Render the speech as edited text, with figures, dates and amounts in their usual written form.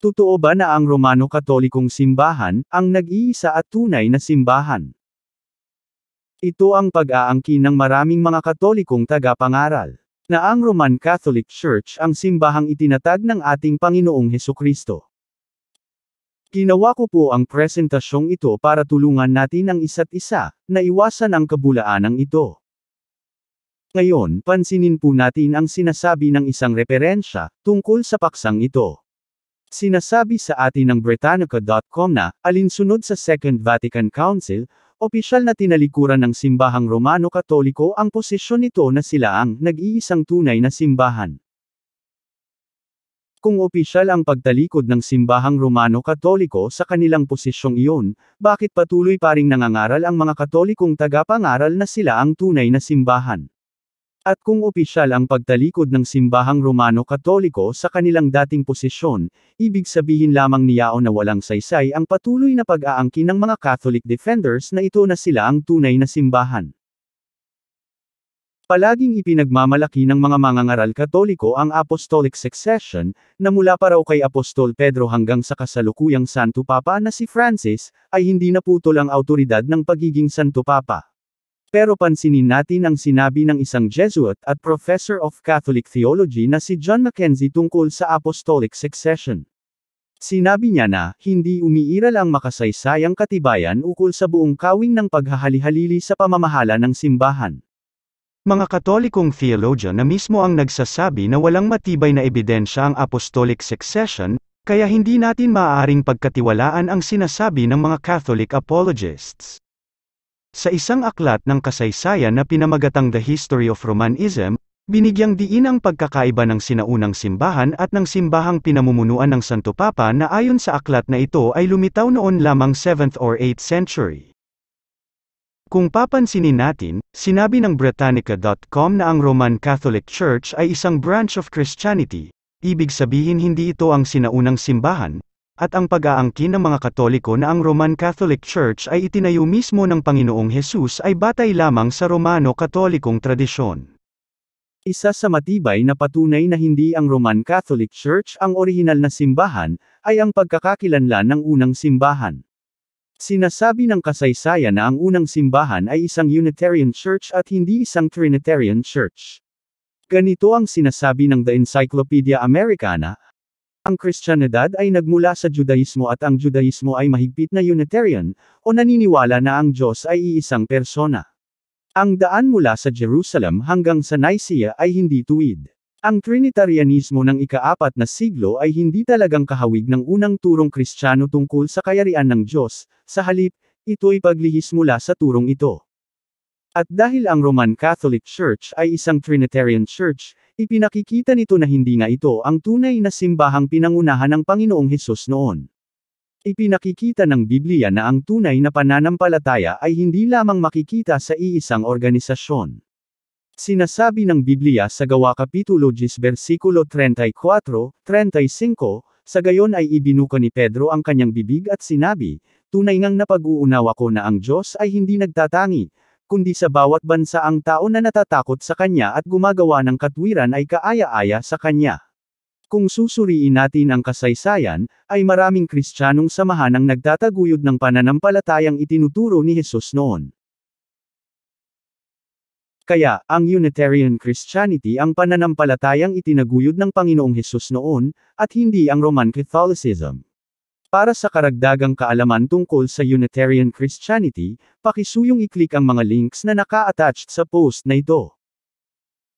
Totoo ba na ang Romano-Katolikong simbahan, ang nag-iisa at tunay na simbahan? Ito ang pag-aangkin ng maraming mga Katolikong tagapangaral, na ang Roman Catholic Church ang simbahang itinatag ng ating Panginoong Hesukristo. Ginawa ko po ang presentasyong ito para tulungan natin ang isa't isa, na iwasan ang kabulaanang ito. Ngayon, pansinin po natin ang sinasabi ng isang referensya, tungkol sa paksang ito. Sinasabi sa atin ng Britannica.com na, alinsunod sa Second Vatican Council, opisyal na tinalikuran ng simbahang Romano-Katoliko ang posisyon nito na sila ang nag-iisang tunay na simbahan. Kung opisyal ang pagtalikod ng simbahang Romano-Katoliko sa kanilang posisyong iyon, bakit patuloy pa ring nangangaral ang mga Katolikong tagapangaral na sila ang tunay na simbahan? At kung opisyal ang pagtalikod ng simbahang Romano-Katoliko sa kanilang dating posisyon, ibig sabihin lamang niyaon na walang saysay ang patuloy na pag-aangkin ng mga Catholic defenders na ito na sila ang tunay na simbahan. Palaging ipinagmamalaki ng mga mangangaral Katoliko ang Apostolic Succession, na mula pa raw kay Apostol Pedro hanggang sa kasalukuyang Santo Papa na si Francis, ay hindi naputol ang awtoridad ng pagiging Santo Papa. Pero pansinin natin ang sinabi ng isang Jesuit at Professor of Catholic Theology na si John Mackenzie tungkol sa Apostolic Succession. Sinabi niya na, hindi umiiral ang makasaysayang katibayan ukol sa buong kawing ng paghahali-halili sa pamamahala ng simbahan. Mga Katolikong theologian na mismo ang nagsasabi na walang matibay na ebidensya ang Apostolic Succession, kaya hindi natin maaaring pagkatiwalaan ang sinasabi ng mga Catholic apologists. Sa isang aklat ng kasaysayan na pinamagatang The History of Romanism, binigyang diin ang pagkakaiba ng sinaunang simbahan at ng simbahang pinamumunuan ng Santo Papa na ayon sa aklat na ito ay lumitaw noon lamang 7th or 8th century. Kung papansinin natin, sinabi ng Britannica.com na ang Roman Catholic Church ay isang branch of Christianity, ibig sabihin hindi ito ang sinaunang simbahan, at ang pag-aangkin ng mga Katoliko na ang Roman Catholic Church ay itinayo mismo ng Panginoong Hesus ay batay lamang sa Romano-Katolikong tradisyon. Isa sa matibay na patunay na hindi ang Roman Catholic Church ang orihinal na simbahan, ay ang pagkakakilanlan ng unang simbahan. Sinasabi ng kasaysayan na ang unang simbahan ay isang Unitarian Church at hindi isang Trinitarian Church. Ganito ang sinasabi ng The Encyclopedia Americana. Ang Kristyanidad ay nagmula sa Judaismo at ang Judaismo ay mahigpit na Unitarian, o naniniwala na ang Diyos ay iisang persona. Ang daan mula sa Jerusalem hanggang sa Nicaea ay hindi tuwid. Ang Trinitarianismo ng ika-4 na siglo ay hindi talagang kahawig ng unang turong Kristiyano tungkol sa kayarian ng Diyos, sa halip, ito'y paglihis mula sa turong ito. At dahil ang Roman Catholic Church ay isang Trinitarian Church, ipinakikita nito na hindi nga ito ang tunay na simbahang pinangunahan ng Panginoong Hesus noon. Ipinakikita ng Biblia na ang tunay na pananampalataya ay hindi lamang makikita sa iisang organisasyon. Sinasabi ng Biblia sa Gawa Kapitulo 10 versikulo 34-35, sa gayon ay ibinuka ni Pedro ang kanyang bibig at sinabi, tunay ngang napag-uunawa ko na ang Diyos ay hindi nagtatangi, kundi sa bawat bansa ang tao na natatakot sa Kanya at gumagawa ng katwiran ay kaaya-aya sa Kanya. Kung susuriin natin ang kasaysayan, ay maraming Kristiyanong samahan ang nagtataguyod ng pananampalatayang itinuturo ni Hesus noon. Kaya, ang Unitarian Christianity ang pananampalatayang itinaguyod ng Panginoong Hesus noon, at hindi ang Roman Catholicism. Para sa karagdagang kaalaman tungkol sa Unitarian Christianity, pakisuyong i-click ang mga links na naka-attached sa post na ito.